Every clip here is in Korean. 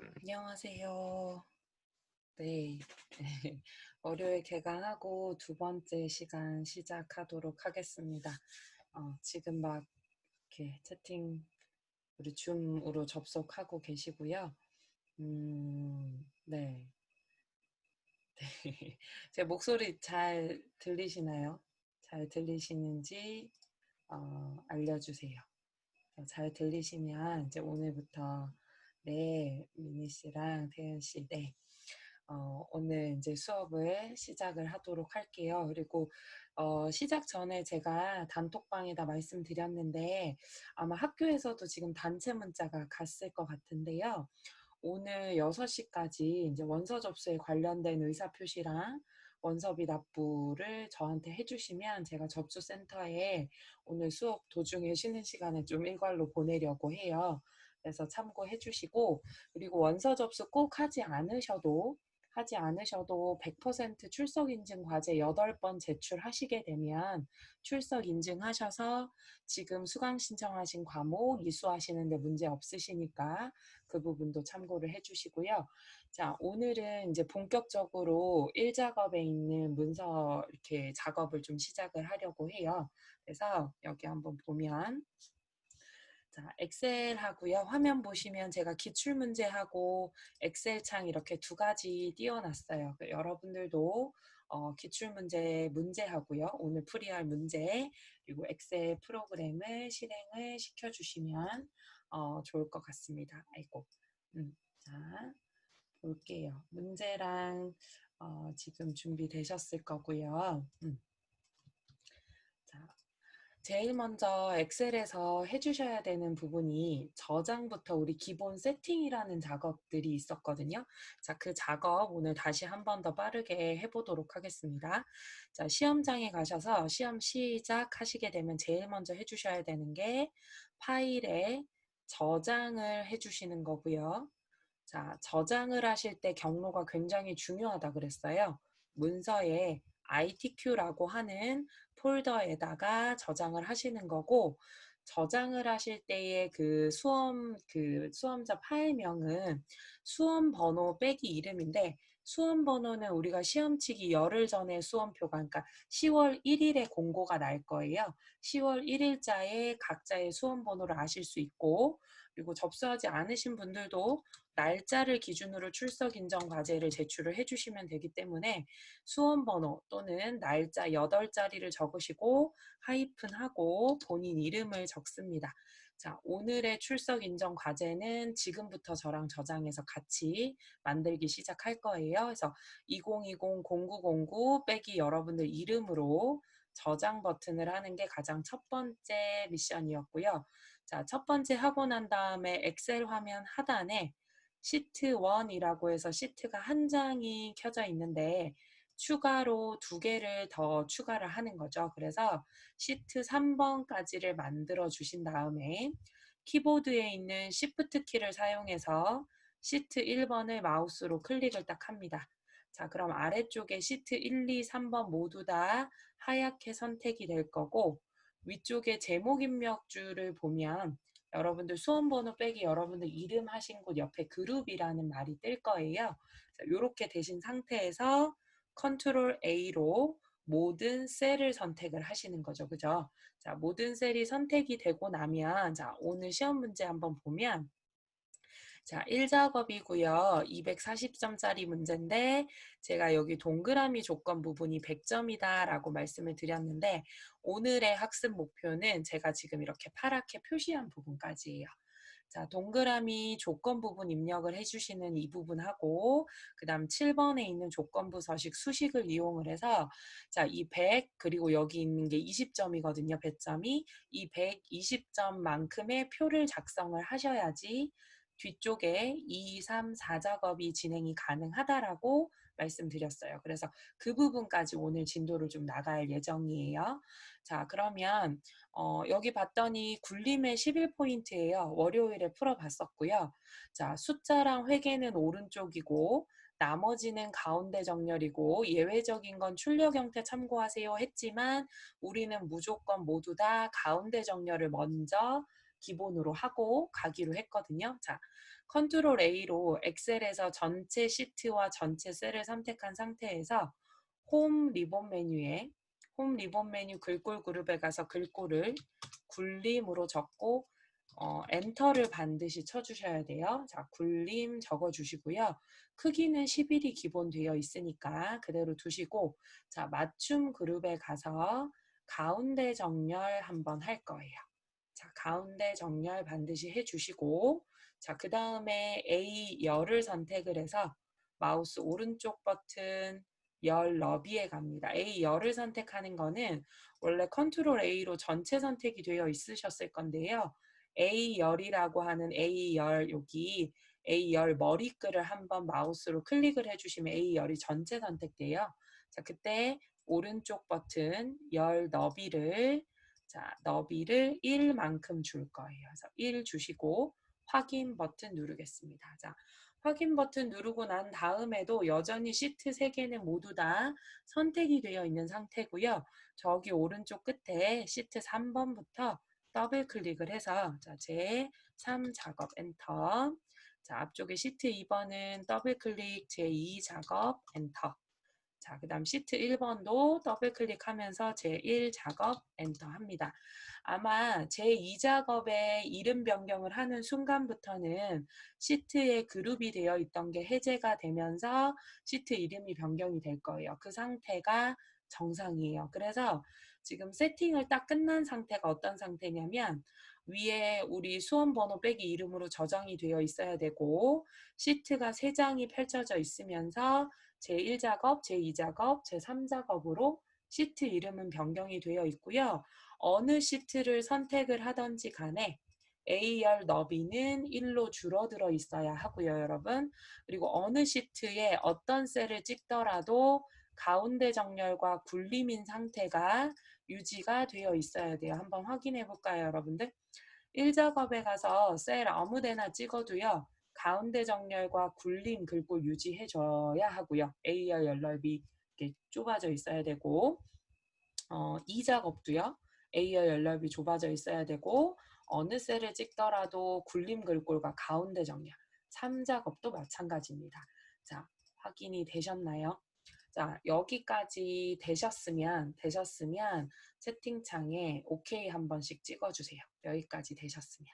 안녕하세요. 네. 월요일 개강하고 두 번째 시간 시작하도록 하겠습니다. 지금 막 이렇게 채팅, 우리 줌으로 접속하고 계시고요. 네. 제 목소리 잘 들리시나요? 잘 들리시는지 알려주세요. 잘 들리시면 이제 오늘부터 네, 미니 씨랑 태연 씨, 네. 오늘 이제 수업을 시작을 하도록 할게요. 그리고 시작 전에 제가 단톡방에다 말씀드렸는데 아마 학교에서도 지금 단체 문자가 갔을 것 같은데요. 오늘 6시까지 이제 원서 접수에 관련된 의사표시랑 원서비 납부를 저한테 해주시면 제가 접수센터에 오늘 수업 도중에 쉬는 시간에 좀 일괄로 보내려고 해요. 그래서 참고해 주시고, 그리고 원서 접수 꼭 하지 않으셔도 100% 출석 인증 과제 8번 제출하시게 되면 출석 인증하셔서 지금 수강 신청하신 과목 이수하시는데 문제 없으시니까 그 부분도 참고를 해주시고요. 자, 오늘은 이제 본격적으로 1작업에 있는 문서 이렇게 작업을 좀 시작을 하려고 해요. 그래서 여기 한번 보면 자, 엑셀 하고요. 화면 보시면 제가 기출문제하고 엑셀 창 이렇게 두 가지 띄워놨어요. 여러분들도 문제하고요. 오늘 풀이할 문제, 그리고 엑셀 프로그램을 실행을 시켜주시면 좋을 것 같습니다. 아이고. 자, 볼게요. 문제랑 지금 준비되셨을 거고요. 자, 제일 먼저 엑셀에서 해주셔야 되는 부분이 저장부터 우리 기본 세팅이라는 작업들이 있었거든요. 자, 그 작업 오늘 다시 한 번 더 빠르게 해보도록 하겠습니다. 자, 시험장에 가셔서 시험 시작하시게 되면 제일 먼저 해주셔야 되는 게 파일에 저장을 해주시는 거고요. 자, 저장을 하실 때 경로가 굉장히 중요하다 그랬어요. 문서에 ITQ라고 하는 폴더에다가 저장을 하시는 거고, 저장을 하실 때의 그 수험자 파일명은 수험 번호 빼기 이름인데, 수험 번호는 우리가 시험 치기 열흘 전에 수험표가, 그러니까 10월 1일에 공고가 날 거예요. 10월 1일자에 각자의 수험 번호를 아실 수 있고, 그리고 접수하지 않으신 분들도 날짜를 기준으로 출석 인정 과제를 제출을 해주시면 되기 때문에 수험 번호 또는 날짜 8자리를 적으시고 하이픈하고 본인 이름을 적습니다. 자, 오늘의 출석 인정 과제는 지금부터 저랑 저장해서 같이 만들기 시작할 거예요. 그래서 2020-0909 빼기 여러분들 이름으로 저장 버튼을 하는 게 가장 첫 번째 미션이었고요. 자, 첫 번째 하고 난 다음에 엑셀 화면 하단에 시트 1이라고 해서 시트가 한 장이 켜져 있는데 추가로 2개를 더 추가를 하는 거죠. 그래서 시트 3번까지를 만들어 주신 다음에 키보드에 있는 Shift 키를 사용해서 시트 1번을 마우스로 클릭을 딱 합니다. 자, 그럼 아래쪽에 시트 1, 2, 3번 모두 다 하얗게 선택이 될 거고 위쪽에 제목 입력줄을 보면 여러분들 수험번호 빼기 여러분들 이름 하신 곳 옆에 그룹이라는 말이 뜰 거예요. 이렇게 되신 상태에서 컨트롤 A로 모든 셀을 선택을 하시는 거죠. 그죠? 자, 모든 셀이 선택이 되고 나면 자, 오늘 시험 문제 한번 보면 자, 1작업이고요. 240점짜리 문제인데 제가 여기 동그라미 조건 부분이 100점이다 라고 말씀을 드렸는데 오늘의 학습 목표는 제가 지금 이렇게 파랗게 표시한 부분까지예요. 자, 동그라미 조건 부분 입력을 해주시는 이 부분하고 그 다음 7번에 있는 조건부 서식 수식을 이용을 해서 자, 이 100 그리고 여기 있는 게 20점이거든요. 배점이 이 120점만큼의 표를 작성을 하셔야지 뒤쪽에 2, 3, 4작업이 진행이 가능하다라고 말씀드렸어요. 그래서 그 부분까지 오늘 진도를 좀 나갈 예정이에요. 자, 그러면 여기 봤더니 굴림의 11포인트예요. 월요일에 풀어봤었고요. 자, 숫자랑 회계는 오른쪽이고 나머지는 가운데 정렬이고 예외적인 건 출력 형태 참고하세요 했지만 우리는 무조건 모두 다 가운데 정렬을 먼저 기본으로 하고 가기로 했거든요. 자, 컨트롤 A로 엑셀에서 전체 시트와 전체 셀을 선택한 상태에서 홈 리본 메뉴 글꼴 그룹에 가서 글꼴을 굴림으로 적고 엔터를 반드시 쳐주셔야 돼요. 자, 굴림 적어주시고요. 크기는 11이 기본 되어 있으니까 그대로 두시고, 자, 맞춤 그룹에 가서 가운데 정렬 한번 할 거예요. 자, 가운데 정렬 반드시 해주시고, 자, 그 다음에 A 열을 선택을 해서 마우스 오른쪽 버튼 열 너비에 갑니다. A 열을 선택하는 거는 원래 컨트롤 A로 전체 선택이 되어 있으셨을 건데요. A열이라고 하는 A열 여기 A열 머리글을 한번 마우스로 클릭을 해주시면 A열이 전체 선택돼요. 자, 그때 오른쪽 버튼 열 너비를 자, 너비를 1만큼 줄 거예요. 그래서 1 주시고 확인 버튼 누르겠습니다. 자, 확인 버튼 누르고 난 다음에도 여전히 시트 3개는 모두 다 선택이 되어 있는 상태고요. 저기 오른쪽 끝에 시트 3번부터 더블 클릭을 해서 자, 제3 작업 엔터. 자, 앞쪽에 시트 2번은 더블 클릭 제2 작업 엔터. 자, 그 다음 시트 1번도 더블 클릭하면서 제1 작업 엔터 합니다. 아마 제2 작업에 이름 변경을 하는 순간부터는 시트에 그룹이 되어 있던 게 해제가 되면서 시트 이름이 변경이 될 거예요. 그 상태가 정상이에요. 그래서 지금 세팅을 딱 끝난 상태가 어떤 상태냐면 위에 우리 수험 번호 빼기 이름으로 저장이 되어 있어야 되고 시트가 3장이 펼쳐져 있으면서 제1작업, 제2작업, 제3작업으로 시트 이름은 변경이 되어 있고요. 어느 시트를 선택을 하던지 간에 A열 너비는 1로 줄어들어 있어야 하고요, 여러분. 그리고 어느 시트에 어떤 셀을 찍더라도 가운데 정렬과 굴림인 상태가 유지가 되어 있어야 돼요. 한번 확인해 볼까요, 여러분들? 1작업에 가서 셀 아무 데나 찍어도요. 가운데 정렬과 굴림 글꼴 유지해줘야 하고요. A열 열넓이 이렇게 좁아져 있어야 되고 2작업도요. A열 열넓이 좁아져 있어야 되고 어느 셀을 찍더라도 굴림 글꼴과 가운데 정렬 3작업도 마찬가지입니다. 자, 확인이 되셨나요? 자, 여기까지 되셨으면 채팅창에 OK 한 번씩 찍어주세요. 여기까지 되셨으면.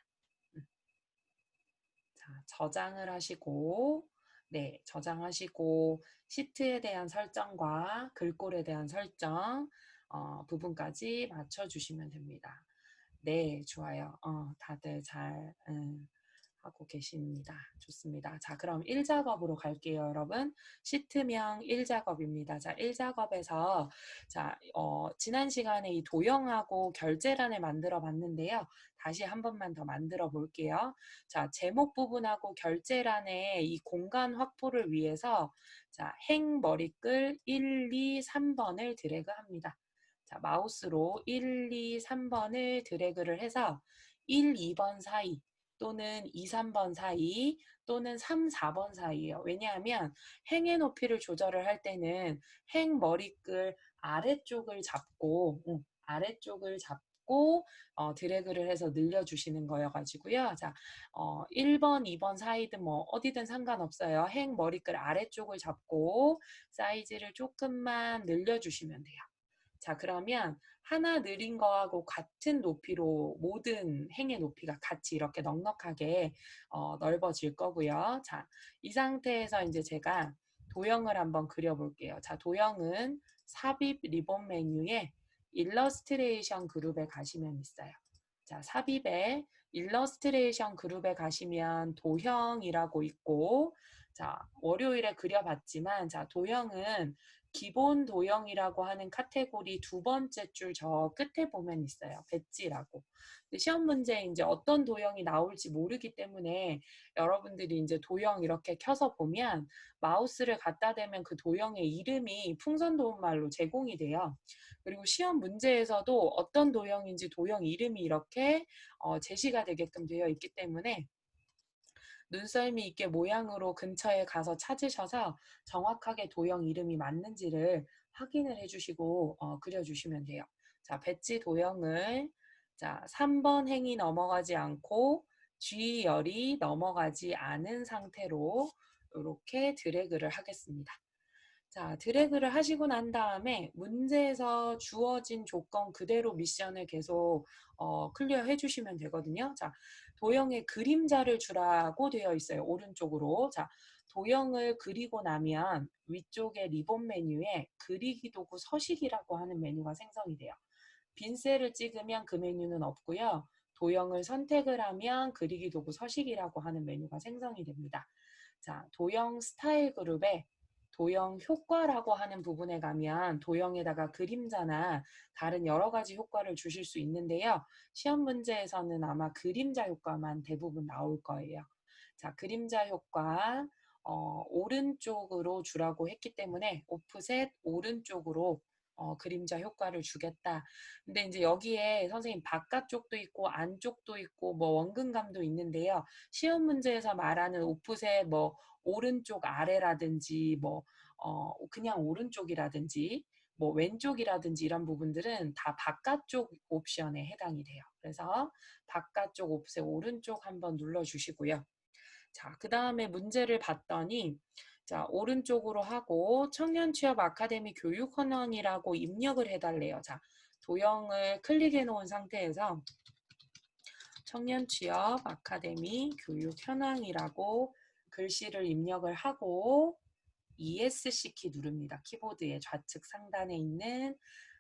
자, 저장을 하시고, 네, 저장하시고, 시트에 대한 설정과 글꼴에 대한 설정 부분까지 맞춰주시면 됩니다. 네, 좋아요. 다들 잘 하고 계십니다. 좋습니다. 자, 그럼 1작업으로 갈게요, 여러분. 시트명 1작업입니다. 자, 1작업에서 자, 지난 시간에 이 도형하고 결제란을 만들어 봤는데요. 다시 한 번만 더 만들어 볼게요. 자, 제목 부분하고 결제란의 이 공간 확보를 위해서 자, 행 머리글 1, 2, 3번을 드래그합니다. 자, 마우스로 1, 2, 3번을 드래그를 해서 1, 2번 사이 또는 2, 3번 사이 또는 3, 4번 사이예요. 왜냐하면 행의 높이를 조절을 할 때는 행 머리글 아래쪽을 잡고 드래그를 해서 늘려주시는 거여가지고요. 자, 1번, 2번 사이든 뭐 어디든 상관없어요. 행 머리글 아래쪽을 잡고 사이즈를 조금만 늘려주시면 돼요. 자, 그러면 하나 느린 거하고 같은 높이로 모든 행의 높이가 같이 이렇게 넉넉하게 넓어질 거고요. 자, 이 상태에서 이제 제가 도형을 한번 그려볼게요. 자, 도형은 삽입 리본 메뉴에 일러스트레이션 그룹에 가시면 있어요. 자, 삽입에 일러스트레이션 그룹에 가시면 도형이라고 있고, 자, 월요일에 그려봤지만, 자, 도형은 기본 도형이라고 하는 카테고리 2번째 줄 저 끝에 보면 있어요. 배지라고. 시험 문제에 이제 어떤 도형이 나올지 모르기 때문에 여러분들이 이제 도형 이렇게 켜서 보면 마우스를 갖다 대면 그 도형의 이름이 풍선도움말로 제공이 돼요. 그리고 시험 문제에서도 어떤 도형인지 도형 이름이 이렇게 제시가 되게끔 되어 있기 때문에 눈썰미 있게 모양으로 근처에 가서 찾으셔서 정확하게 도형 이름이 맞는지를 확인을 해주시고 그려주시면 돼요. 자, 배지 도형을 자, 3번 행이 넘어가지 않고 G열이 넘어가지 않은 상태로 이렇게 드래그를 하겠습니다. 자, 드래그를 하시고 난 다음에 문제에서 주어진 조건 그대로 미션을 계속 클리어 해주시면 되거든요. 자, 도형에 그림자를 주라고 되어 있어요. 오른쪽으로. 자, 도형을 그리고 나면 위쪽에 리본 메뉴에 그리기 도구 서식이라고 하는 메뉴가 생성이 돼요. 빈 셀을 찍으면 그 메뉴는 없고요. 도형을 선택을 하면 그리기 도구 서식이라고 하는 메뉴가 생성이 됩니다. 자, 도형 스타일 그룹에 도형 효과라고 하는 부분에 가면 도형에다가 그림자나 다른 여러 가지 효과를 주실 수 있는데요. 시험 문제에서는 아마 그림자 효과만 대부분 나올 거예요. 자, 그림자 효과 오른쪽으로 주라고 했기 때문에 오프셋 오른쪽으로 그림자 효과를 주겠다. 근데 이제 여기에 선생님 바깥쪽도 있고 안쪽도 있고 뭐 원근감도 있는데요. 시험 문제에서 말하는 오프셋 뭐 오른쪽 아래라든지 뭐 그냥 오른쪽이라든지 뭐 왼쪽이라든지 이런 부분들은 다 바깥쪽 옵션에 해당이 돼요. 그래서 바깥쪽 오프셋 오른쪽 한번 눌러주시고요. 자, 그 다음에 문제를 봤더니 자, 오른쪽으로 하고 청년 취업 아카데미 교육 현황이라고 입력을 해달래요. 자, 도형을 클릭해 놓은 상태에서 청년 취업 아카데미 교육 현황이라고 글씨를 입력을 하고 ESC 키 누릅니다. 키보드의 좌측 상단에 있는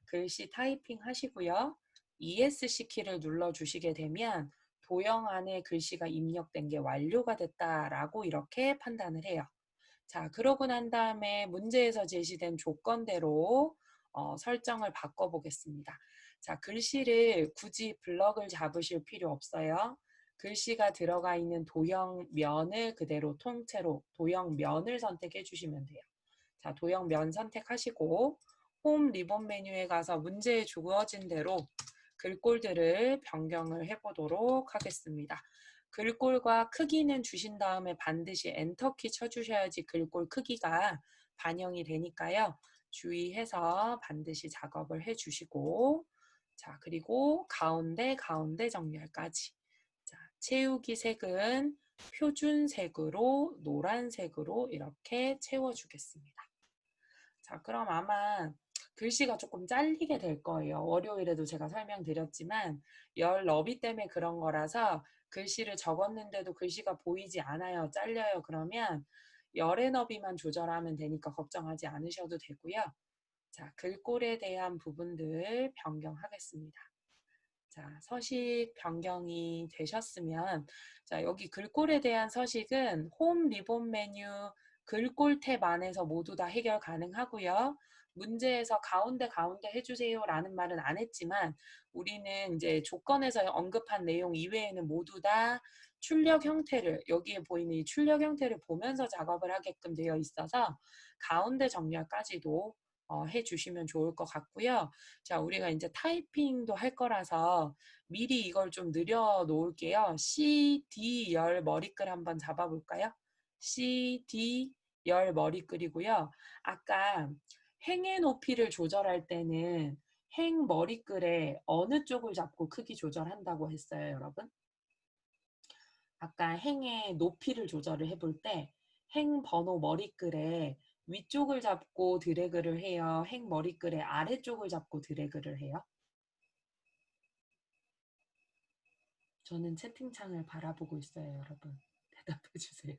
글씨 타이핑 하시고요. ESC 키를 눌러주시게 되면 도형 안에 글씨가 입력된 게 완료가 됐다라고 이렇게 판단을 해요. 자, 그러고 난 다음에 문제에서 제시된 조건대로 설정을 바꿔보겠습니다. 자, 글씨를 굳이 블럭을 잡으실 필요 없어요. 글씨가 들어가 있는 도형면을 그대로 통째로 도형면을 선택해 주시면 돼요. 자, 도형면 선택하시고 홈 리본 메뉴에 가서 문제에 주어진 대로 글꼴들을 변경을 해보도록 하겠습니다. 글꼴과 크기는 주신 다음에 반드시 엔터키 쳐주셔야지 글꼴 크기가 반영이 되니까요. 주의해서 반드시 작업을 해주시고 자, 그리고 가운데 정렬까지. 자, 채우기 색은 표준색으로 노란색으로 이렇게 채워주겠습니다. 자, 그럼 아마 글씨가 조금 잘리게 될 거예요. 월요일에도 제가 설명드렸지만 열 너비 때문에 그런 거라서 글씨를 적었는데도 글씨가 보이지 않아요. 잘려요. 그러면 열의 너비만 조절하면 되니까 걱정하지 않으셔도 되고요. 자, 글꼴에 대한 부분들 변경하겠습니다. 자, 서식 변경이 되셨으면 자, 여기 글꼴에 대한 서식은 홈 리본 메뉴 글꼴 탭 안에서 모두 다 해결 가능하고요. 문제에서 가운데 해주세요 라는 말은 안 했지만 우리는 이제 조건에서 언급한 내용 이외에는 모두 다 출력 형태를 여기에 보이는 이 출력 형태를 보면서 작업을 하게끔 되어 있어서 가운데 정렬까지도 해주시면 좋을 것 같고요. 자, 우리가 이제 타이핑도 할 거라서 미리 이걸 좀 늘려 놓을게요. CD 열 머리글 한번 잡아볼까요? CD 열 머리글이고요. 아까 행의 높이를 조절할 때는 행 머리글에 어느 쪽을 잡고 크기 조절한다고 했어요, 여러분? 아까 행의 높이를 조절을 해볼 때 행 번호 머리글에 위쪽을 잡고 드래그를 해요. 행 머리글의 아래쪽을 잡고 드래그를 해요. 저는 채팅창을 바라보고 있어요, 여러분. 대답해 주세요.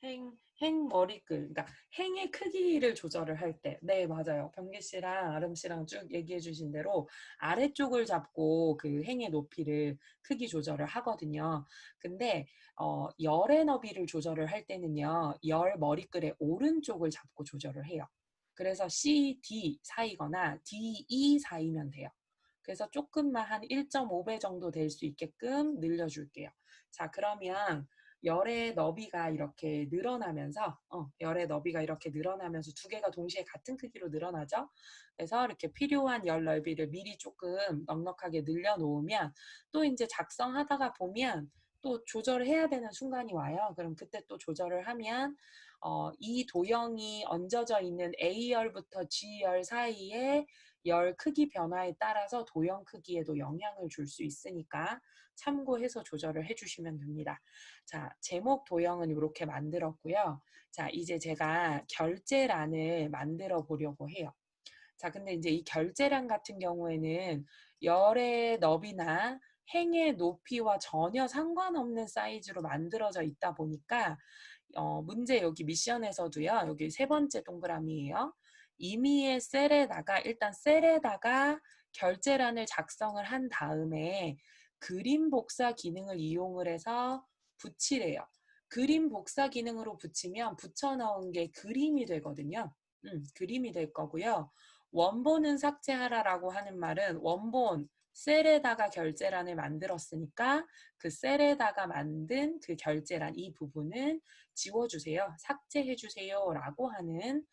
행 머리글, 그러니까 행의 크기를 조절을 할 때, 네, 맞아요. 병기 씨랑 아름 씨랑 쭉 얘기해 주신 대로 아래쪽을 잡고 그 행의 높이를 크기 조절을 하거든요. 근데 열의 너비를 조절을 할 때는요, 열 머리글의 오른쪽을 잡고 조절을 해요. 그래서 C, D 사이거나 D, E 사이면 돼요. 그래서 조금만 한 1.5배 정도 될 수 있게끔 늘려줄게요. 자, 그러면 열의 너비가 이렇게 늘어나면서 열의 너비가 이렇게 늘어나면서 두 개가 동시에 같은 크기로 늘어나죠. 그래서 이렇게 필요한 열 넓이를 미리 조금 넉넉하게 늘려놓으면 또 이제 작성하다가 보면 또 조절해야 되는 순간이 와요. 그럼 그때 또 조절을 하면 이 도형이 얹어져 있는 A열부터 G열 사이에 열 크기 변화에 따라서 도형 크기에도 영향을 줄 수 있으니까 참고해서 조절을 해주시면 됩니다. 자, 제목 도형은 이렇게 만들었고요. 자, 이제 제가 결제란을 만들어 보려고 해요. 자, 근데 이제 이 결제란 같은 경우에는 열의 너비나 행의 높이와 전혀 상관없는 사이즈로 만들어져 있다 보니까 문제 여기 미션에서도요. 여기 세 번째 동그라미예요. 임의의 셀에다가 일단 셀에다가 결제란을 작성을 한 다음에 그림 복사 기능을 이용을 해서 붙이래요. 그림 복사 기능으로 붙이면 붙여 넣은 게 그림이 되거든요. 그림이 될 거고요. 원본은 삭제하라라고 하는 말은 원본 셀에다가 결제란을 만들었으니까 그 셀에다가 만든 그 결제란 이 부분은 지워주세요. 삭제해주세요. 라고 하는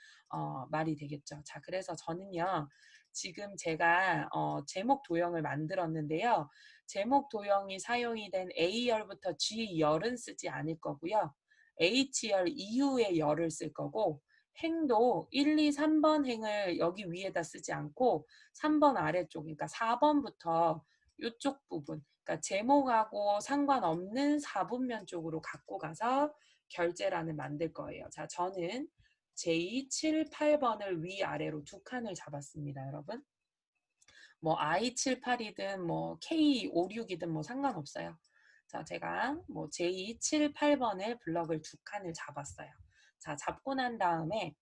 말이 되겠죠. 자, 그래서 저는요. 지금 제가 제목 도형을 만들었는데요. 제목 도형이 사용이 된 A열부터 G열은 쓰지 않을 거고요. H열 이후에 열을 쓸 거고 행도 1, 2, 3번 행을 여기 위에다 쓰지 않고 3번 아래쪽, 그러니까 4번부터 이쪽 부분, 그러니까 제목하고 상관없는 4분면 쪽으로 갖고 가서 결제란을 만들 거예요. 자, 저는 J7, 8번을 위아래로 두 칸을 잡았습니다, 여러분. 뭐 I78이든 뭐 K56이든 뭐 상관없어요. 자, 제가 뭐 J7, 8번을 블럭을 두 칸을 잡았어요. 자, 잡고 난 다음에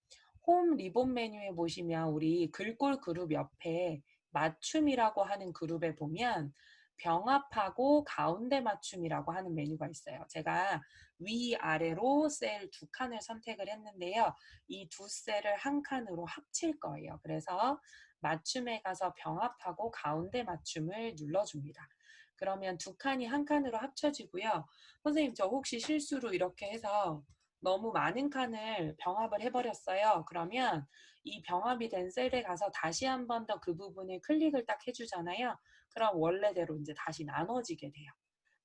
홈 리본 메뉴에 보시면 우리 글꼴 그룹 옆에 맞춤이라고 하는 그룹에 보면 병합하고 가운데 맞춤이라고 하는 메뉴가 있어요. 제가 위아래로 셀 두 칸을 선택을 했는데요. 이 두 셀을 한 칸으로 합칠 거예요. 그래서 맞춤에 가서 병합하고 가운데 맞춤을 눌러줍니다. 그러면 두 칸이 한 칸으로 합쳐지고요. 선생님, 저 혹시 실수로 이렇게 해서 너무 많은 칸을 병합을 해버렸어요. 그러면 이 병합이 된 셀에 가서 다시 한 번 더 그 부분에 클릭을 딱 해주잖아요. 그럼 원래대로 이제 다시 나눠지게 돼요.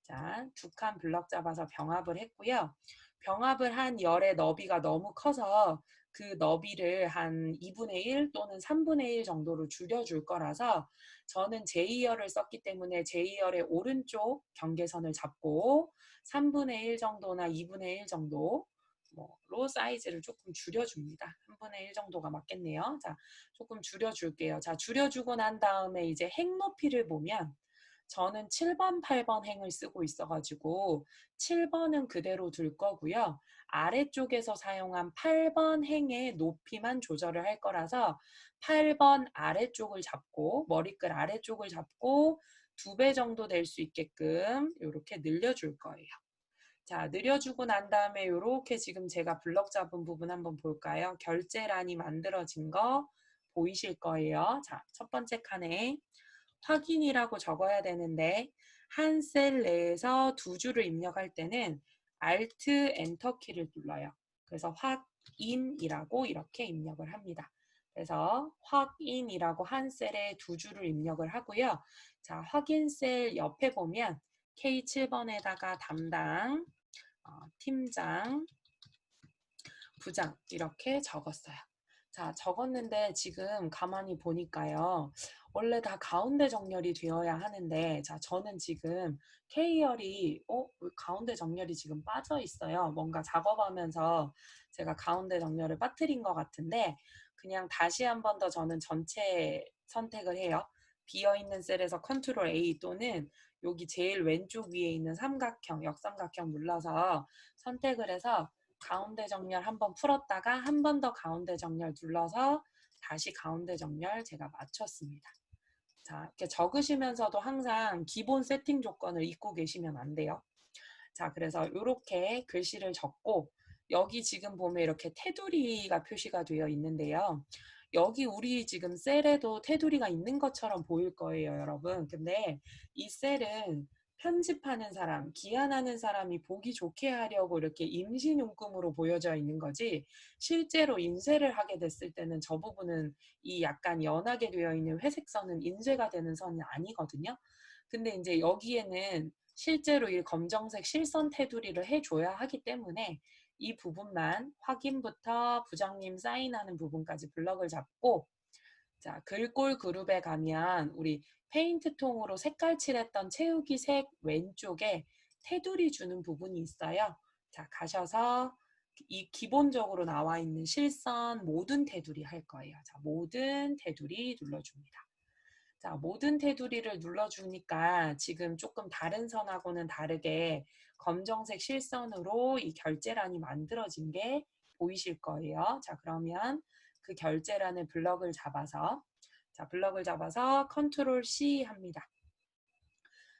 자, 두 칸 블럭 잡아서 병합을 했고요. 병합을 한 열의 너비가 너무 커서 그 너비를 한 2분의 1 또는 3분의 1 정도로 줄여줄 거라서 저는 J열을 썼기 때문에 J열의 오른쪽 경계선을 잡고 3분의 1 정도나 2분의 1 정도로 사이즈를 조금 줄여줍니다. 3분의 1 정도가 맞겠네요. 자, 조금 줄여줄게요. 자, 줄여주고 난 다음에 이제 행 높이를 보면 저는 7번, 8번 행을 쓰고 있어가지고 7번은 그대로 둘 거고요. 아래쪽에서 사용한 8번 행의 높이만 조절을 할 거라서 8번 아래쪽을 잡고 머리끝 아래쪽을 잡고 2배 정도 될 수 있게끔 이렇게 늘려줄 거예요. 자, 늘려주고 난 다음에 이렇게 지금 제가 블럭 잡은 부분 한번 볼까요? 결제란이 만들어진 거 보이실 거예요. 자, 첫 번째 칸에 확인이라고 적어야 되는데 한 셀 내에서 두 줄을 입력할 때는 Alt Enter 키를 눌러요. 그래서 확인이라고 이렇게 입력을 합니다. 그래서 확인이라고 한 셀에 두 줄을 입력을 하고요. 자, 확인 셀 옆에 보면 K7번에다가 담당, 팀장, 부장 이렇게 적었어요. 자, 적었는데 지금 가만히 보니까요. 원래 다 가운데 정렬이 되어야 하는데 자, 저는 지금 K열이 가운데 정렬이 지금 빠져 있어요. 뭔가 작업하면서 제가 가운데 정렬을 빠뜨린 것 같은데 그냥 다시 한 번 더 저는 전체 선택을 해요. 비어있는 셀에서 컨트롤 A 또는 여기 제일 왼쪽 위에 있는 삼각형, 역삼각형 눌러서 선택을 해서 가운데 정렬 한번 풀었다가 한 번 더 가운데 정렬 눌러서 다시 가운데 정렬 제가 맞췄습니다. 자, 이렇게 적으시면서도 항상 기본 세팅 조건을 잊고 계시면 안 돼요. 자, 그래서 이렇게 글씨를 적고 여기 지금 보면 이렇게 테두리가 표시가 되어 있는데요. 여기 우리 지금 셀에도 테두리가 있는 것처럼 보일 거예요, 여러분. 근데 이 셀은 편집하는 사람, 기한하는 사람이 보기 좋게 하려고 이렇게 임시용금으로 보여져 있는 거지 실제로 인쇄를 하게 됐을 때는 저 부분은 이 약간 연하게 되어 있는 회색 선은 인쇄가 되는 선이 아니거든요. 근데 이제 여기에는 실제로 이 검정색 실선 테두리를 해줘야 하기 때문에 이 부분만 확인부터 부장님 사인하는 부분까지 블럭을 잡고 자, 글꼴 그룹에 가면 우리 페인트 통으로 색깔 칠했던 채우기 색 왼쪽에 테두리 주는 부분이 있어요. 자, 가셔서 이 기본적으로 나와 있는 실선 모든 테두리 할 거예요. 자, 모든 테두리 눌러줍니다. 자, 모든 테두리를 눌러주니까 지금 조금 다른 선하고는 다르게 검정색 실선으로 이 결제란이 만들어진 게 보이실 거예요. 자, 그러면 그 결제란을 블럭을 잡아서 컨트롤 C 합니다.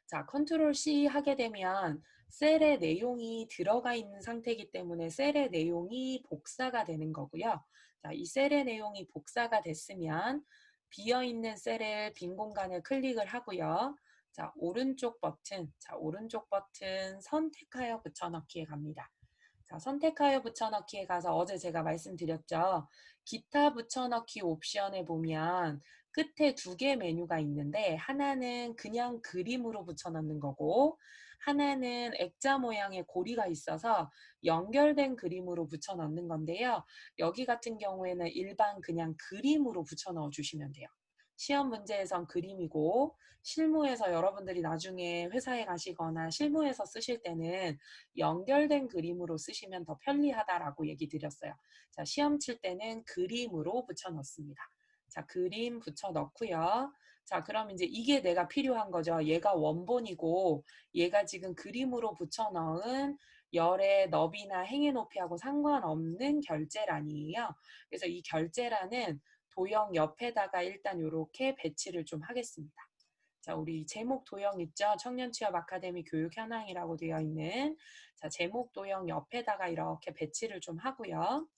자, 컨트롤 C 하게 되면 셀의 내용이 들어가 있는 상태이기 때문에 셀의 내용이 복사가 되는 거고요. 자, 이 셀의 내용이 복사가 됐으면 비어있는 셀의 빈 공간을 클릭을 하고요. 자, 오른쪽 버튼 선택하여 붙여넣기에 갑니다. 자, 선택하여 붙여넣기에 가서 어제 제가 말씀드렸죠. 기타 붙여넣기 옵션에 보면 끝에 두 개 메뉴가 있는데 하나는 그냥 그림으로 붙여넣는 거고 하나는 액자 모양의 고리가 있어서 연결된 그림으로 붙여넣는 건데요. 여기 같은 경우에는 일반 그냥 그림으로 붙여넣어 주시면 돼요. 시험 문제에선 그림이고 실무에서 여러분들이 나중에 회사에 가시거나 실무에서 쓰실 때는 연결된 그림으로 쓰시면 더 편리하다라고 얘기 드렸어요. 자, 시험 칠 때는 그림으로 붙여 넣습니다. 자, 그림 붙여 넣고요. 자, 그럼 이제 이게 내가 필요한 거죠. 얘가 원본이고 얘가 지금 그림으로 붙여 넣은 열의 너비나 행의 높이하고 상관없는 결제란이에요. 그래서 이 결제란은 도형 옆에다가 일단 이렇게 배치를 좀 하겠습니다. 자, 우리 제목 도형 있죠? 청년 취업 아카데미 교육 현황이라고 되어 있는 자, 제목 도형 옆에다가 이렇게 배치를 좀 하고요.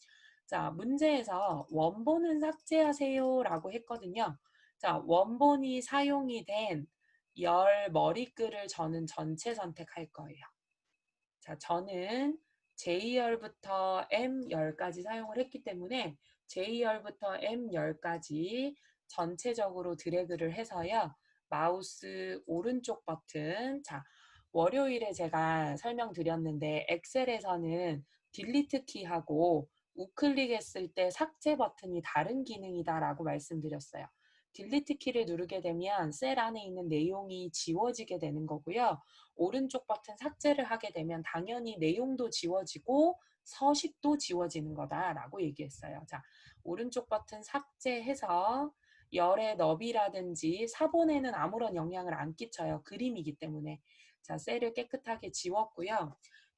자, 문제에서 원본은 삭제하세요 라고 했거든요. 자, 원본이 사용이 된 열 머리글을 저는 전체 선택할 거예요. 자, 저는 J열부터 M열까지 사용을 했기 때문에 J열부터 M열까지 전체적으로 드래그를 해서요. 마우스 오른쪽 버튼. 자, 월요일에 제가 설명드렸는데 엑셀에서는 딜리트 키하고 우클릭했을 때 삭제 버튼이 다른 기능이다라고 말씀드렸어요. 딜리트 키를 누르게 되면 셀 안에 있는 내용이 지워지게 되는 거고요. 오른쪽 버튼 삭제를 하게 되면 당연히 내용도 지워지고 서식도 지워지는 거다라고 얘기했어요. 자, 오른쪽 버튼 삭제해서 열의 너비라든지 사본에는 아무런 영향을 안 끼쳐요. 그림이기 때문에. 자, 셀을 깨끗하게 지웠고요.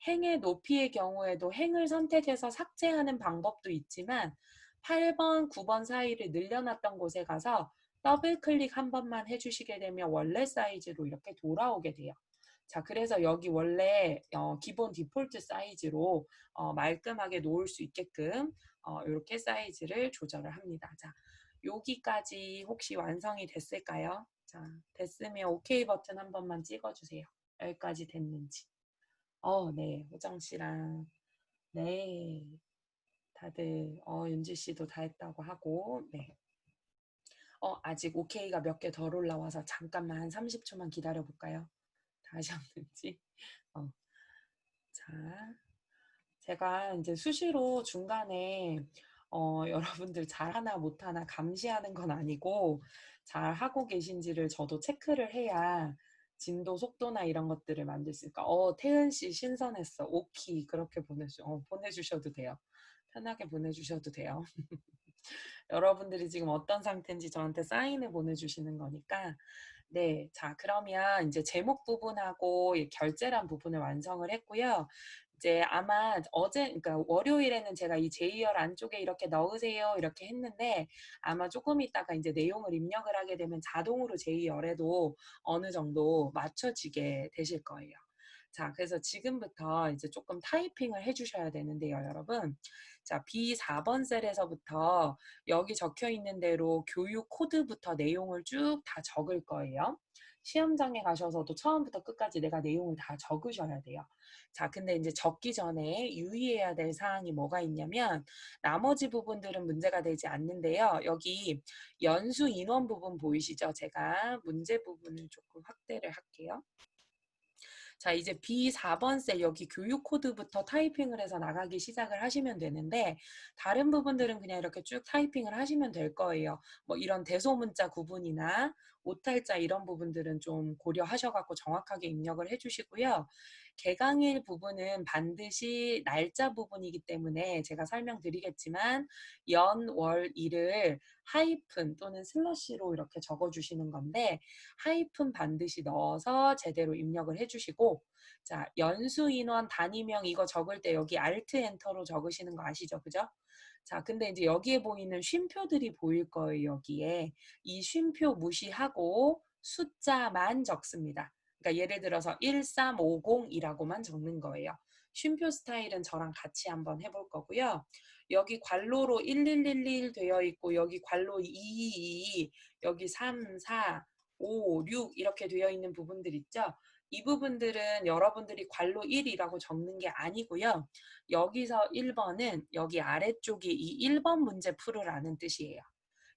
행의 높이의 경우에도 행을 선택해서 삭제하는 방법도 있지만 8번, 9번 사이를 늘려놨던 곳에 가서 더블 클릭 한 번만 해주시게 되면 원래 사이즈로 이렇게 돌아오게 돼요. 자, 그래서 여기 원래 기본 디폴트 사이즈로 말끔하게 놓을 수 있게끔 이렇게 사이즈를 조절을 합니다. 자, 여기까지 혹시 완성이 됐을까요? 자, 됐으면 OK 버튼 한 번만 찍어주세요. 여기까지 됐는지. 네, 호정 씨랑 네, 다들 윤지 씨도 다 했다고 하고 네. 아직 OK가 몇 개 덜 올라와서 잠깐만 한 30초만 기다려 볼까요? 다 하셨는지. 어, 자, 제가 이제 수시로 중간에 여러분들 잘하나 못하나 감시하는 건 아니고 잘 하고 계신지를 저도 체크를 해야 진도 속도나 이런 것들을 만들 수 있을까. 태은 씨 신선했어. 오키 그렇게 보내주셔도 돼요. 편하게 보내주셔도 돼요. 여러분들이 지금 어떤 상태인지 저한테 사인을 보내주시는 거니까 네, 자 그러면 이제 제목 부분하고 결제란 부분을 완성을 했고요. 이제 아마 그러니까 월요일에는 제가 이 제이열 안쪽에 이렇게 넣으세요 이렇게 했는데 아마 조금 있다가 이제 내용을 입력을 하게 되면 자동으로 제이열에도 어느 정도 맞춰지게 되실 거예요. 자, 그래서 지금부터 이제 조금 타이핑을 해주셔야 되는데요, 여러분. 자, B4번 셀에서부터 여기 적혀 있는 대로 교육 코드부터 내용을 쭉 다 적을 거예요. 시험장에 가셔서도 처음부터 끝까지 내가 내용을 다 적으셔야 돼요. 자, 근데 이제 적기 전에 유의해야 될 사항이 뭐가 있냐면 나머지 부분들은 문제가 되지 않는데요. 여기 연수 인원 부분 보이시죠? 제가 문제 부분을 조금 확대를 할게요. 자, 이제 B4번 셀 여기 교육 코드부터 타이핑을 해서 나가기 시작을 하시면 되는데 다른 부분들은 그냥 이렇게 쭉 타이핑을 하시면 될 거예요. 뭐 이런 대소문자 구분이나 오탈자 이런 부분들은 좀 고려하셔갖고 정확하게 입력을 해주시고요. 개강일 부분은 반드시 날짜 부분이기 때문에 제가 설명드리겠지만 연, 월, 일을 하이픈 또는 슬러시로 이렇게 적어주시는 건데 하이픈 반드시 넣어서 제대로 입력을 해주시고 자 연수 인원 단위명 이거 적을 때 여기 Alt 엔터로 적으시는 거 아시죠? 그죠? 자 근데 이제 여기에 보이는 쉼표들이 보일 거예요. 여기에 이 쉼표 무시하고 숫자만 적습니다. 그러니까 예를 들어서 1350이라고만 적는 거예요. 쉼표 스타일은 저랑 같이 한번 해볼 거고요. 여기 괄호로 1111 되어 있고 여기 괄호 222 여기 3, 4, 5, 6 이렇게 되어 있는 부분들 있죠. 이 부분들은 여러분들이 괄호 1이라고 적는 게 아니고요. 여기서 1번은 여기 아래쪽이 이 1번 문제 풀으라는 뜻이에요.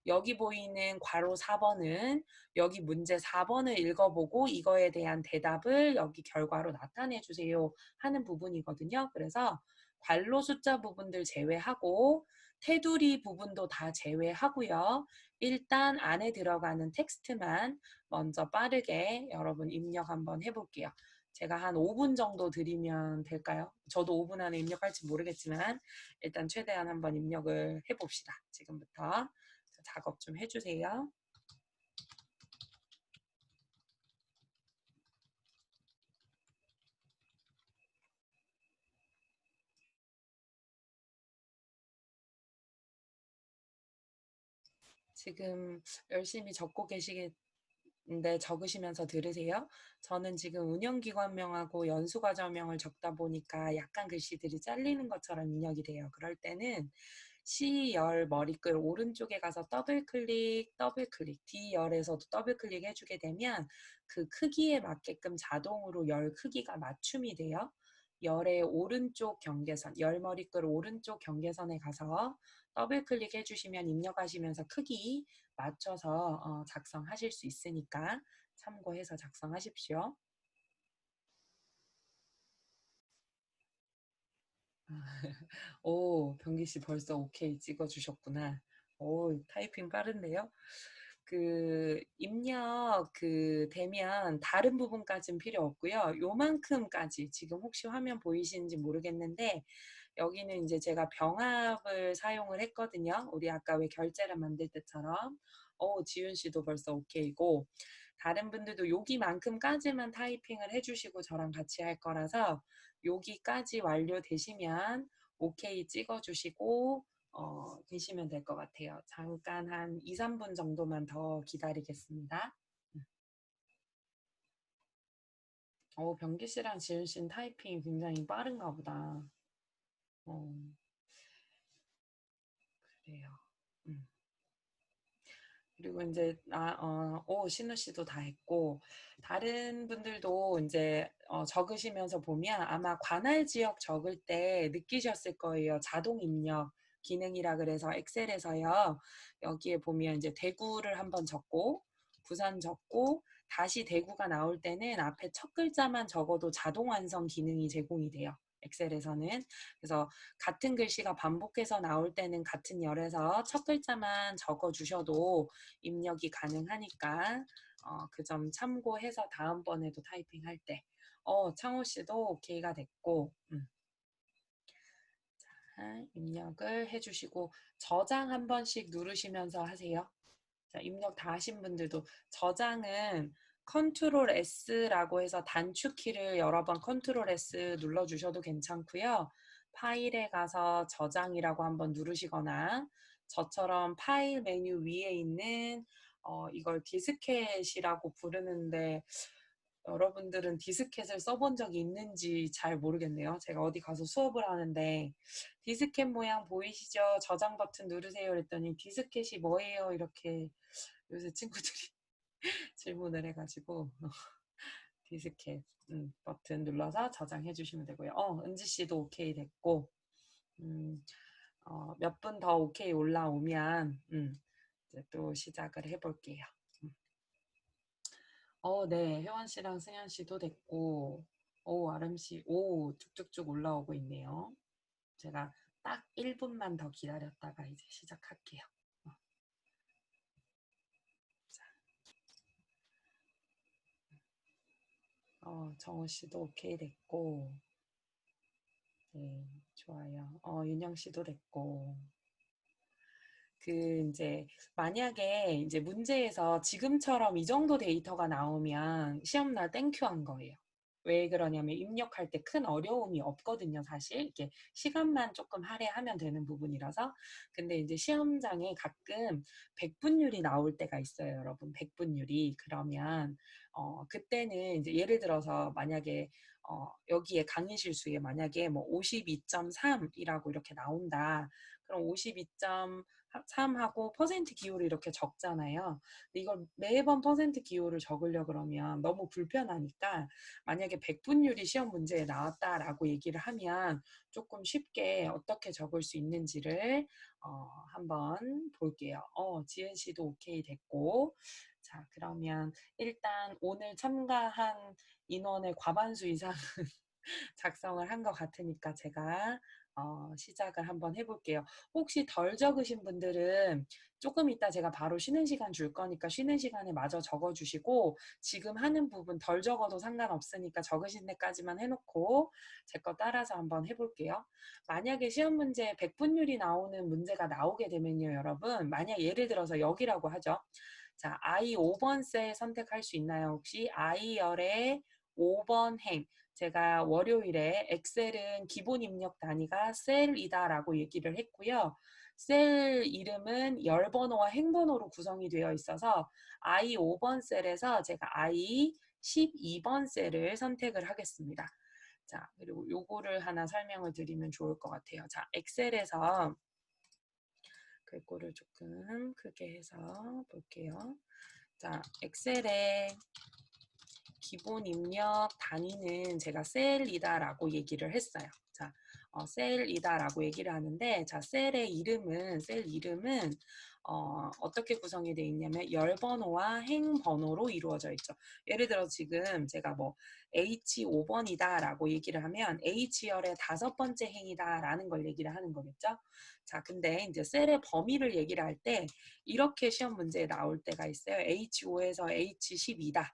여기 보이는 괄호 4번은 여기 문제 4번을 읽어보고 이거에 대한 대답을 여기 결과로 나타내 주세요 하는 부분이거든요. 그래서 괄호 숫자 부분들 제외하고 테두리 부분도 다 제외하고요. 일단 안에 들어가는 텍스트만 먼저 빠르게 여러분 입력 한번 해볼게요. 제가 한 5분 정도 드리면 될까요? 저도 5분 안에 입력할지 모르겠지만 일단 최대한 한번 입력을 해봅시다. 지금부터. 작업 좀 해주세요. 지금 열심히 적고 계시는데 적으시면서 들으세요. 저는 지금 운영기관명하고 연수과정명을 적다 보니까 약간 글씨들이 잘리는 것처럼 입력이 돼요. 그럴 때는 C열 머리글 오른쪽에 가서 더블클릭, 더블클릭, D열에서도 더블클릭 해주게 되면 그 크기에 맞게끔 자동으로 열 크기가 맞춤이 돼요. 열의 오른쪽 경계선, 열 머리글 오른쪽 경계선에 가서 더블클릭 해주시면 입력하시면서 크기 맞춰서 작성하실 수 있으니까 참고해서 작성하십시오. 오, 병기 씨 벌써 오케이 찍어주셨구나. 오, 타이핑 빠른데요? 그 입력 되면 다른 부분까지는 필요 없고요. 요만큼까지 지금 혹시 화면 보이시는지 모르겠는데 여기는 이제 제가 병합을 사용을 했거든요. 우리 아까 왜 결제를 만들 때처럼. 지윤 씨도 벌써 오케이고 다른 분들도 여기만큼까지만 타이핑을 해주시고 저랑 같이 할 거라서 여기까지 완료되시면 오케이 찍어주시고 계시면 될 것 같아요. 잠깐 한 2, 3분 정도만 더 기다리겠습니다. 병기 씨랑 지은 씨는 타이핑이 굉장히 빠른가 보다. 어, 그래요. 음. 그리고 이제 신우 씨도 다 했고 다른 분들도 이제 적으시면서 보면 아마 관할 지역 적을 때 느끼셨을 거예요. 자동 입력 기능이라 그래서 엑셀에서요. 여기에 보면 이제 대구를 한번 적고 부산 적고 다시 대구가 나올 때는 앞에 첫 글자만 적어도 자동 완성 기능이 제공이 돼요. 엑셀에서는. 그래서 같은 글씨가 반복해서 나올 때는 같은 열에서 첫 글자만 적어 주셔도 입력이 가능하니까 그 점 참고해서 다음번에도 타이핑할 때 창호 씨도 오케이가 됐고 자, 입력을 해주시고 저장 한 번씩 누르시면서 하세요. 자, 입력 다 하신 분들도 저장은 컨트롤 S라고 해서 단축키를 여러 번 컨트롤 S 눌러주셔도 괜찮고요. 파일에 가서 저장이라고 한번 누르시거나 저처럼 파일 메뉴 위에 있는 이걸 디스켓이라고 부르는데 여러분들은 디스켓을 써본 적이 있는지 잘 모르겠네요. 제가 어디 가서 수업을 하는데 디스켓 모양 보이시죠? 저장 버튼 누르세요. 그랬더니 디스켓이 뭐예요? 이렇게 요새 친구들이 질문을 해가지고 디스켓 버튼 눌러서 저장해 주시면 되고요. 은지 씨도 오케이 됐고 몇 분 더 오케이 올라오면 이제 또 시작을 해볼게요. 네, 혜원 씨랑 승현 씨도 됐고 오, RMC, 오, 쭉쭉쭉 올라오고 있네요. 제가 딱 1분만 더 기다렸다가 이제 시작할게요. 어, 자, 정우 씨도 오케이 됐고, 네, 좋아요. 윤영 씨도 됐고. 이제 만약에 이제 문제에서 지금처럼 이 정도 데이터가 나오면 시험날 땡큐 한 거예요. 왜 그러냐면 입력할 때 큰 어려움이 없거든요, 사실. 이렇게 시간만 조금 할애하면 되는 부분이라서. 근데 이제 시험장에 가끔 백분율이 나올 때가 있어요, 여러분. 백분율이. 그러면 그때는 이제 예를 들어서 만약에 여기에 강의 실수에 만약에 뭐 52.3이라고 이렇게 나온다. 그럼 52.3하고 퍼센트 기호를 이렇게 적잖아요. 근데 이걸 매번 퍼센트 기호를 적으려 그러면 너무 불편하니까 만약에 백분율이 시험 문제에 나왔다라고 얘기를 하면 조금 쉽게 어떻게 적을 수 있는지를 한번 볼게요. 지은 씨도 오케이 됐고. 자, 그러면 일단 오늘 참가한 인원의 과반수 이상은 작성을 한 것 같으니까 제가 시작을 한번 해볼게요. 혹시 덜 적으신 분들은 조금 이따 제가 바로 쉬는 시간 줄 거니까 쉬는 시간에 마저 적어주시고 지금 하는 부분 덜 적어도 상관없으니까 적으신 데까지만 해놓고 제 거 따라서 한번 해볼게요. 만약에 시험 문제 100분율이 나오는 문제가 나오게 되면요, 여러분. 만약 예를 들어서 여기라고 하죠. 자, I 5번 셀 선택할 수 있나요? 혹시 I열의 5번 행. 제가 월요일에 엑셀은 기본 입력 단위가 셀이다라고 얘기를 했고요. 셀 이름은 열 번호와 행 번호로 구성이 되어 있어서 I 5번 셀에서 제가 I 12번 셀을 선택을 하겠습니다. 자, 그리고 요거를 하나 설명을 드리면 좋을 것 같아요. 자, 엑셀에서 글꼴을 조금 크게 해서 볼게요. 자, 엑셀에 기본 입력 단위는 제가 셀이다라고 얘기를 했어요. 자, 셀이다라고 얘기를 하는데, 자, 셀 이름은 어떻게 구성이 되어 있냐면 열 번호와 행 번호로 이루어져 있죠. 예를 들어 지금 제가 뭐 H5번이다라고 얘기를 하면 H열의 5번째 행이다라는 걸 얘기를 하는 거겠죠. 자, 근데 이제 셀의 범위를 얘기를 할 때 이렇게 시험 문제에 나올 때가 있어요. H5에서 H12다.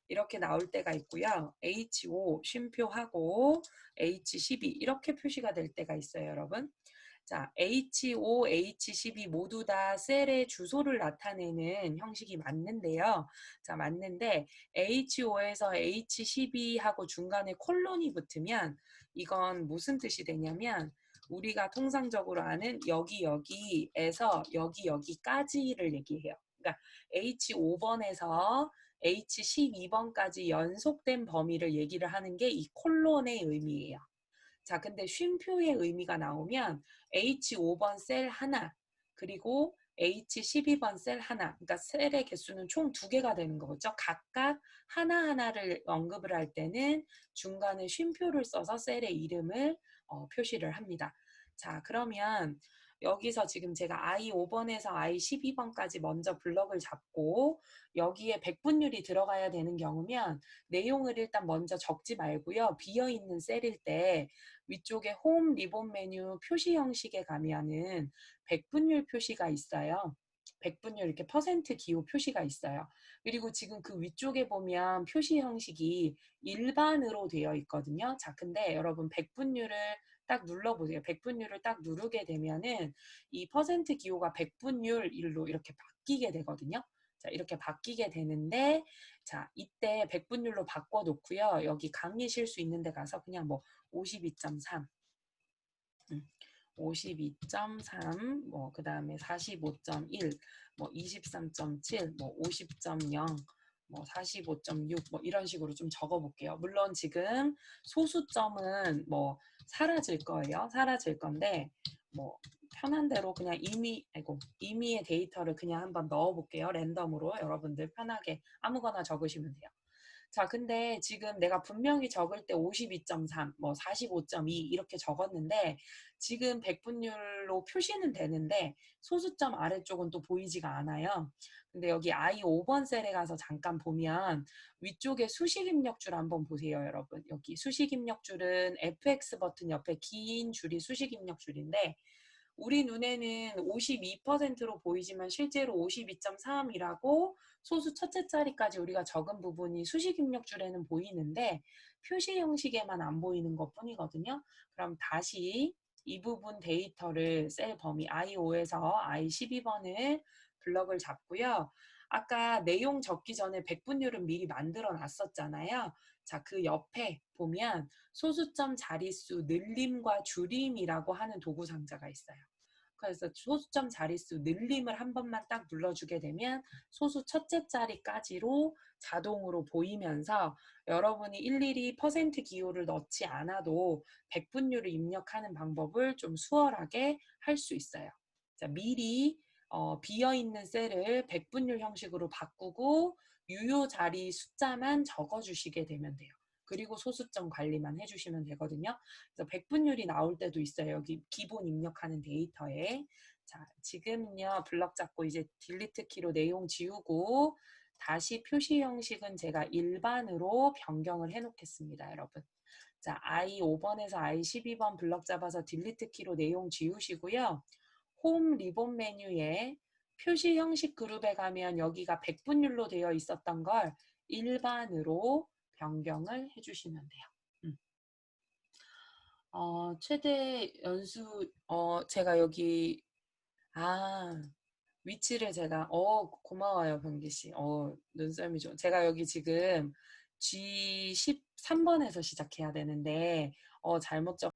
이렇게 나올 때가 있고요. H5 쉼표하고 H12 이렇게 표시가 될 때가 있어요, 여러분. 자, H5, H12 모두 다 셀의 주소를 나타내는 형식이 맞는데요. 자, 맞는데 H5에서 H12하고 중간에 콜론이 붙으면 이건 무슨 뜻이 되냐면 우리가 통상적으로 아는 여기에서 여기까지를 얘기해요. 그러니까 H5번에서 H12번까지 연속된 범위를 얘기를 하는 게 이 콜론의 의미예요. 자, 근데 쉼표의 의미가 나오면 H5번 셀 하나, 그리고 H12번 셀 하나, 그러니까 셀의 개수는 총 2개가 되는 거죠. 각각 하나하나를 언급을 할 때는 중간에 쉼표를 써서 셀의 이름을 표시를 합니다. 자, 그러면 여기서 지금 제가 I5번에서 I12번까지 먼저 블럭을 잡고 여기에 백분율이 들어가야 되는 경우면 내용을 일단 먼저 적지 말고요. 비어있는 셀일 때 위쪽에 홈 리본 메뉴 표시 형식에 가면은 백분율 표시가 있어요. 백분율 이렇게 퍼센트 기호 표시가 있어요. 그리고 지금 그 위쪽에 보면 표시 형식이 일반으로 되어 있거든요. 자, 근데 여러분 백분율을 딱 눌러보세요. 백분율을 딱 누르게 되면은 이 퍼센트 기호가 백분율 1로 이렇게 바뀌게 되거든요. 자, 이렇게 바뀌게 되는데 자, 이때 백분율로 바꿔 놓고요. 여기 강의 실 수 있는 데 가서 그냥 뭐 52.3, 52.3, 뭐, 그 다음에 45.1, 뭐, 23.7, 뭐, 50.0, 뭐, 45.6, 뭐, 이런 식으로 좀 적어 볼게요. 물론 지금 소수점은 뭐, 사라질 거예요. 사라질 건데, 뭐, 편한 대로 그냥 임의의 데이터를 그냥 한번 넣어 볼게요. 랜덤으로 여러분들 편하게 아무거나 적으시면 돼요. 자, 근데 지금 내가 분명히 적을 때 52.3, 뭐 45.2 이렇게 적었는데 지금 백분율로 표시는 되는데 소수점 아래쪽은 또 보이지가 않아요. 근데 여기 I 5번 셀에 가서 잠깐 보면 위쪽에 수식 입력줄 한번 보세요, 여러분. 여기 수식 입력줄은 FX 버튼 옆에 긴 줄이 수식 입력줄인데 우리 눈에는 52%로 보이지만 실제로 52.3이라고 소수 첫째 자리까지 우리가 적은 부분이 수식 입력줄에는 보이는데 표시 형식에만 안 보이는 것 뿐이거든요. 그럼 다시 이 부분 데이터를 셀 범위 I5에서 I12번을 블럭을 잡고요. 아까 내용 적기 전에 백분율은 미리 만들어 놨었잖아요. 자, 그 옆에 보면 소수점 자릿수 늘림과 줄임이라고 하는 도구 상자가 있어요. 그래서 소수점 자릿수 늘림을 한 번만 딱 눌러주게 되면 소수 첫째 자리까지로 자동으로 보이면서 여러분이 일일이 퍼센트 기호를 넣지 않아도 백분율을 입력하는 방법을 좀 수월하게 할 수 있어요. 자, 미리 비어있는 셀을 백분율 형식으로 바꾸고 유효 자리 숫자만 적어주시게 되면 돼요. 그리고 소수점 관리만 해주시면 되거든요. 그래서 백분율이 나올 때도 있어요. 여기 기본 입력하는 데이터에. 자, 지금은요, 블럭 잡고 이제 딜리트 키로 내용 지우고 다시 표시 형식은 제가 일반으로 변경을 해 놓겠습니다, 여러분. 자, I5번에서 I12번 블럭 잡아서 딜리트 키로 내용 지우시고요. 홈 리본 메뉴에 표시 형식 그룹에 가면 여기가 백분율로 되어 있었던 걸 일반으로 변경을 해주시면 돼요. 최대 연수, 제가 여기, 아, 위치를 제가, 고마워요, 병기 씨. 눈썰미 좋은. 제가 여기 지금 G13번에서 시작해야 되는데, 잘못 적